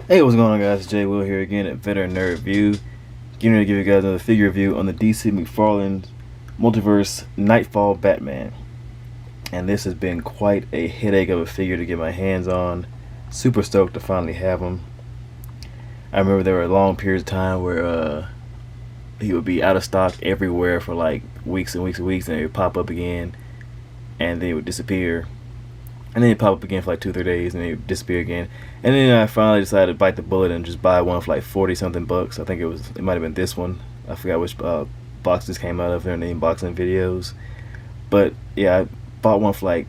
Hey, what's going on, guys? It's J Will here again at Veteran Nerd Review. Getting ready to give you guys another figure review on the DC Mcfarlane Multiverse Knightfall Batman. And this has been quite a headache of a figure to get my hands on. Super stoked to finally have him. I remember there were long periods of time where he would be out of stock everywhere for like weeks and weeks and weeks, and it would pop up again, and then it would disappear. And then it pop up again for like 2 or 3 days, and then it disappear again. And then I finally decided to bite the bullet and just buy one for like 40 something bucks. I think it might have been this one. I forgot which box this came out of. They're in the unboxing videos. But yeah, I bought one for like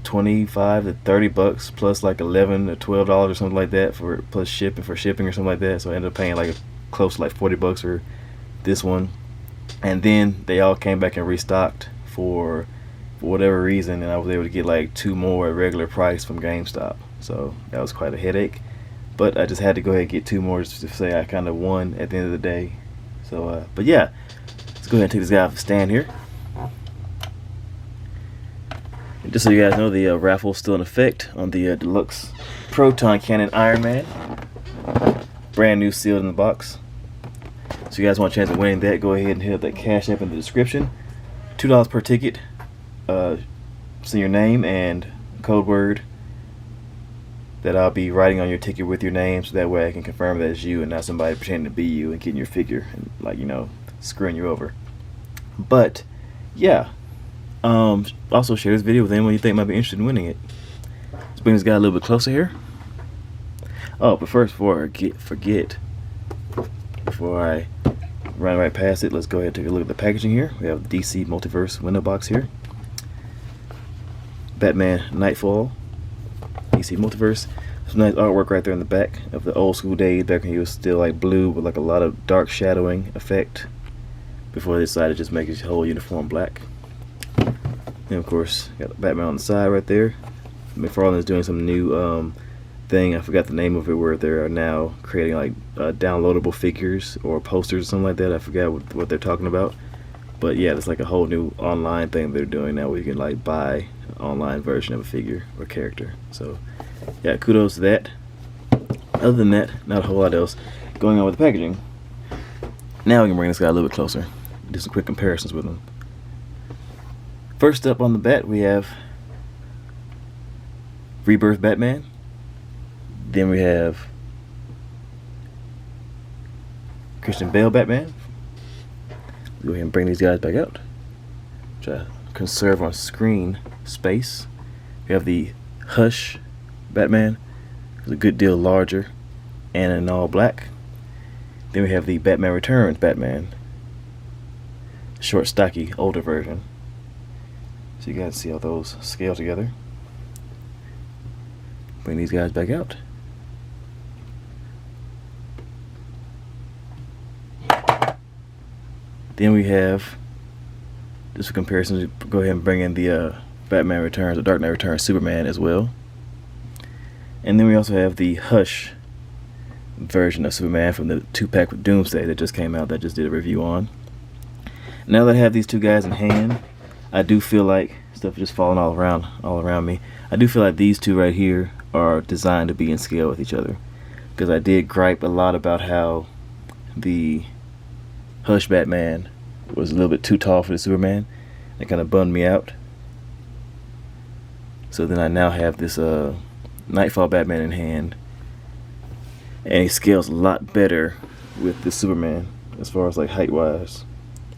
25 to 30 bucks plus like 11 or $12 or something like that for plus shipping or something like that. So I ended up paying like close to like 40 bucks for this one. And then they all came back and restocked for whatever reason, and I was able to get like 2 more at regular price from GameStop. So that was quite a headache, but I just had to go ahead and get 2 more just to say I kind of won at the end of the day. So but yeah, let's go ahead and take this guy off the stand here. And just so you guys know, the raffle is still in effect on the deluxe proton cannon Iron Man, brand new, sealed in the box. So you guys want a chance of winning that, go ahead and hit up that Cashapp in the description. $2 per ticket. Send your name and code word that I'll be writing on your ticket with your name, so that way I can confirm that it's you and not somebody pretending to be you and getting your figure and, like, you know, screwing you over. But yeah, also share this video with anyone you think might be interested in winning it. Let's bring this guy a little bit closer here. Oh, but first, before I run right past it, let's go ahead and take a look at the packaging here. We have DC Multiverse window box here. Batman Knightfall, DC Multiverse. Some nice artwork right there in the back of the old school days, back when he was still like blue with like a lot of dark shadowing effect before they decided to just make his whole uniform black. And of course, got the Batman on the side right there. Mcfarlane is doing some new thing, I forgot the name of it, where they're now creating like downloadable figures or posters or something like that. I forgot what they're talking about. But yeah, it's like a whole new online thing they're doing now, where you can like buy an online version of a figure or character. So yeah, kudos to that. Other than that, not a whole lot else going on with the packaging. Now we can bring this guy a little bit closer, do some quick comparisons with him. First up on the bat, we have Rebirth Batman. Then we have Christian Bale Batman. Go ahead and bring these guys back out. Try to conserve on screen space. We have the Hush Batman. It's a good deal larger and in all black. Then we have the Batman Returns Batman. Short, stocky, older version. So you guys see how those scale together. Bring these guys back out. Then we have, just for comparison, go ahead and bring in the Batman Returns, or Dark Knight Returns Superman as well. And then we also have the Hush version of Superman from the 2-pack with Doomsday that just came out, that I just did a review on. Now that I have these two guys in hand, I do feel like, stuff is just falling all around me. I do feel like these two right here are designed to be in scale with each other. Because I did gripe a lot about how the Hush Batman was a little bit too tall for the Superman. It kind of bummed me out. So then I now have this Knightfall Batman in hand, and he scales a lot better with the Superman as far as like height wise.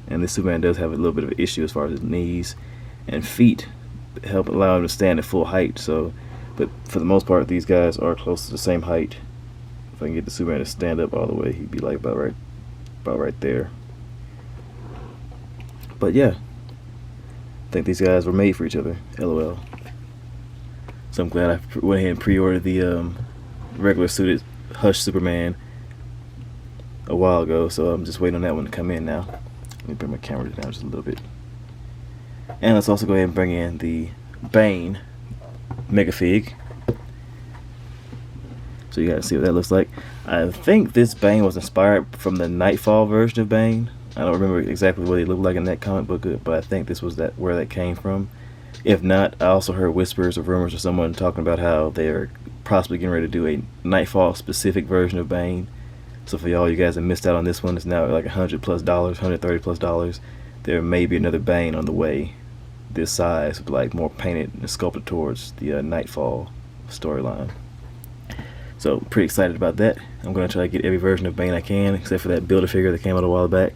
And this Superman does have a little bit of an issue as far as his knees and feet help allow him to stand at full height. So, but for the most part, these guys are close to the same height. If I can get the Superman to stand up all the way, he'd be like about right there. But yeah, I think these guys were made for each other. LOL. So I'm glad I went ahead and pre-ordered the regular suited Hush Superman a while ago. So I'm just waiting on that one to come in now. Let me bring my camera down just a little bit. And let's also go ahead and bring in the Bane Mega Fig. So you guys see what that looks like. I think this Bane was inspired from the Knightfall version of Bane. I don't remember exactly what he looked like in that comic book, but I think this was where that came from. If not, I also heard whispers or rumors of someone talking about how they are possibly getting ready to do a Knightfall specific version of Bane. So for y'all, you guys that missed out on this one, it's now like $100+ $130+ There may be another Bane on the way, this size, with like more painted and sculpted towards the Knightfall storyline. So pretty excited about that. I'm gonna try to get every version of Bane I can, except for that Build-A-Figure that came out a while back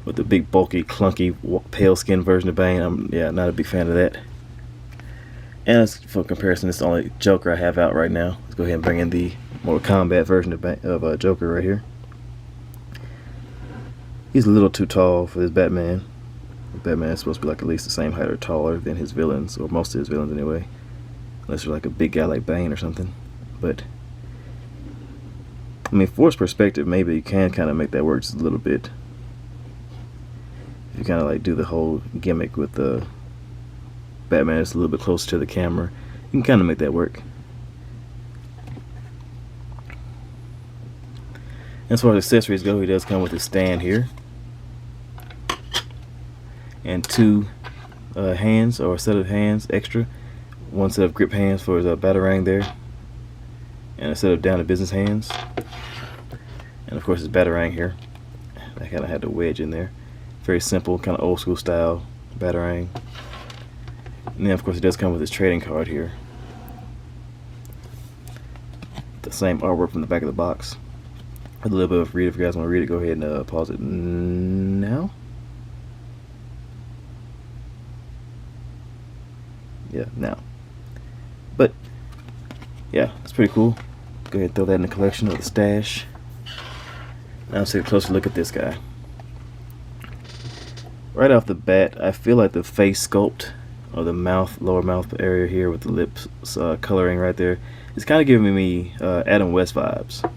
with the big, bulky, clunky, pale skin version of Bane. I'm not a big fan of that. And for comparison, it's the only Joker I have out right now. Let's go ahead and bring in the Mortal Kombat version of Joker right here. He's a little too tall for this Batman. Batman is supposed to be like at least the same height or taller than his villains, or most of his villains anyway. Unless you're like a big guy like Bane or something. But I mean, force perspective, maybe you can kind of make that work just a little bit. If you kind of like do the whole gimmick with the Batman is a little bit closer to the camera, you can kind of make that work. As far as accessories go, he does come with a stand here and two hands, or a set of hands extra. One set of grip hands for his batarang there, and a set of down to business hands, and of course his batarang here. I kind of had the wedge in there. Very simple, kind of old school style batarang. And then of course it does come with his trading card here. The same artwork from the back of the box. With a little bit of read. If you guys want to read it, go ahead and pause it now. Yeah, now. But yeah, it's pretty cool. Go ahead and throw that in the collection, or the stash. Now let's take a closer look at this guy. Right off the bat, I feel like the face sculpt, or the mouth, lower mouth area here with the lips coloring right there, it's kind of giving me Adam West vibes.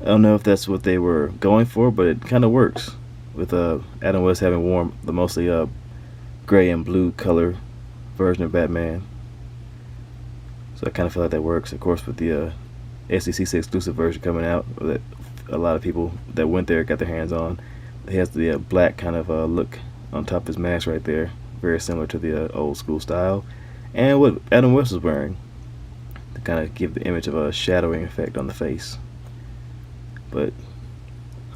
I don't know if that's what they were going for, but it kind of works with Adam West having worn the mostly gray and blue color version of Batman. So I kind of feel like that works. Of course, with the SDCC exclusive version coming out, that a lot of people that went there got their hands on. He has the black kind of look on top of his mask right there, very similar to the old school style, and what Adam West was wearing, to kind of give the image of a shadowing effect on the face. But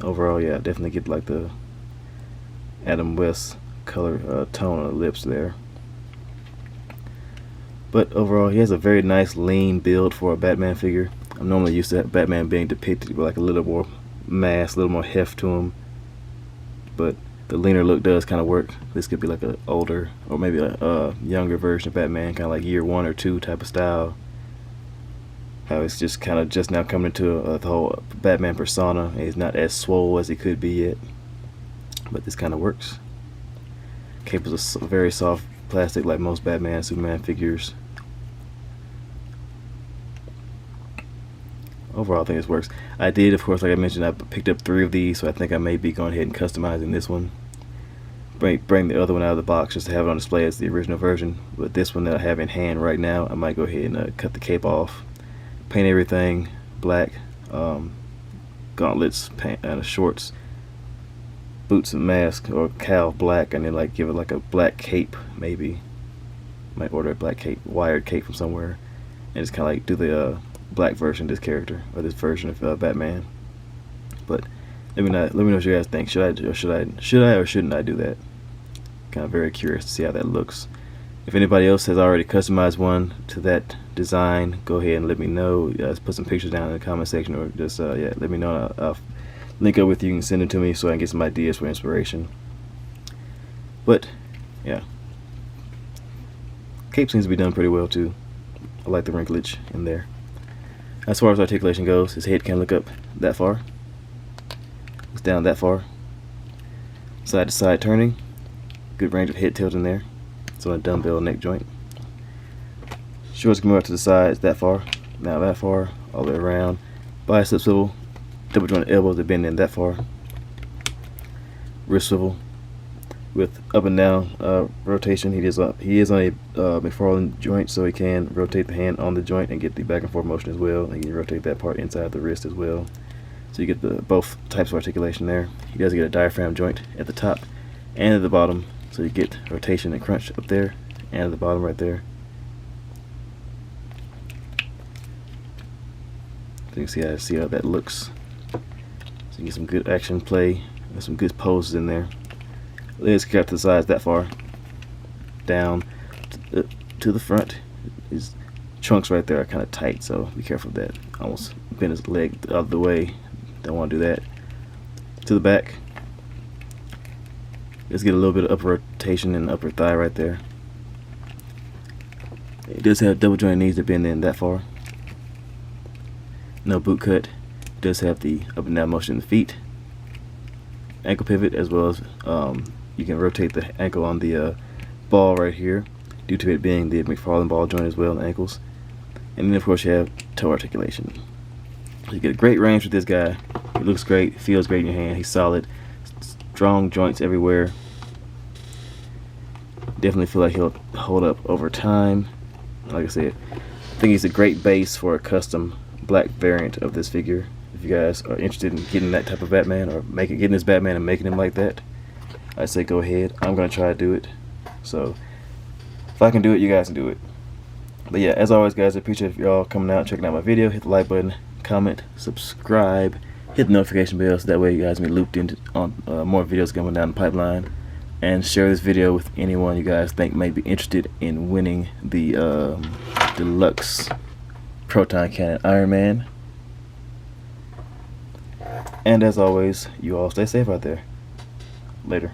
overall, yeah, definitely get like the Adam West color tone on the lips there. But overall, he has a very nice lean build for a Batman figure. I'm normally used to Batman being depicted with like a little more mass, a little more heft to him. But the leaner look does kind of work. This could be like an older, or maybe a younger version of Batman, kind of like year 1 or 2 type of style. How it's just kind of just now coming into the whole Batman persona. He's not as swole as he could be yet, but this kind of works. Cape is a very soft plastic, like most Batman, Superman figures. Overall, I think this works. I did, of course, like I mentioned, I picked up 3 of these, so I think I may be going ahead and customizing this one. Bring the other one out of the box just to have it on display as the original version. But this one that I have in hand right now, I might go ahead and cut the cape off, paint everything black, gauntlets, shorts, boots and mask, or cowl black, and then like give it like a black cape maybe. Might order a black cape, wired cape from somewhere, and just kind of like do the black version of this character, or this version of Batman. But let me know what you guys think. Should I or shouldn't I do that? Kind of very curious to see how that looks. If anybody else has already customized one to that design, go ahead and let me know. Just put some pictures down in the comment section, or just let me know. I'll link up with you and send it to me so I can get some ideas for inspiration. But yeah, cape seems to be done pretty well too. I like the wrinklage in there. As far as articulation goes, his head can look up that far. It's down that far. Side to side turning. Good range of head tilt in there. It's on a dumbbell neck joint. Shoulders can move out to the sides that far. Now that far. All the way around. Bicep swivel. Double jointed elbows that bend in that far. Wrist swivel. With up and down rotation. He is on a Mcfarlane joint, so he can rotate the hand on the joint and get the back and forth motion as well. And he can rotate that part inside the wrist as well. So you get both types of articulation there. He does get a diaphragm joint at the top and at the bottom, so you get rotation and crunch up there and at the bottom right there. you can see how that looks. So you get some good action play. There's some good poses in there. Legs kick out to the sides that far. Down to the front. His trunks right there are kind of tight, so be careful of that. Almost bend his leg out of the way. Don't want to do that. To the back. Let's get a little bit of upper rotation in the upper thigh right there. It does have double jointed knees that bend in that far. No boot cut. It does have the up and down motion in the feet. Ankle pivot, as well as you can rotate the ankle on the ball right here, due to it being the Mcfarlane ball joint as well in the ankles. And then of course you have toe articulation. You get a great range with this guy. He looks great, feels great in your hand. He's solid, strong joints everywhere. Definitely feel like he'll hold up over time. Like I said, I think he's a great base for a custom black variant of this figure. If you guys are interested in getting that type of Batman, or getting this Batman and making him like that, I say go ahead. I'm gonna try to do it. So if I can do it, you guys can do it. But yeah, as always, guys, I appreciate y'all coming out and checking out my video. Hit the like button, comment, subscribe, hit the notification bell so that way you guys can be looped into on more videos coming down the pipeline. And share this video with anyone you guys think may be interested in winning the deluxe Proton Cannon Iron Man. And as always, you all stay safe out there. Later.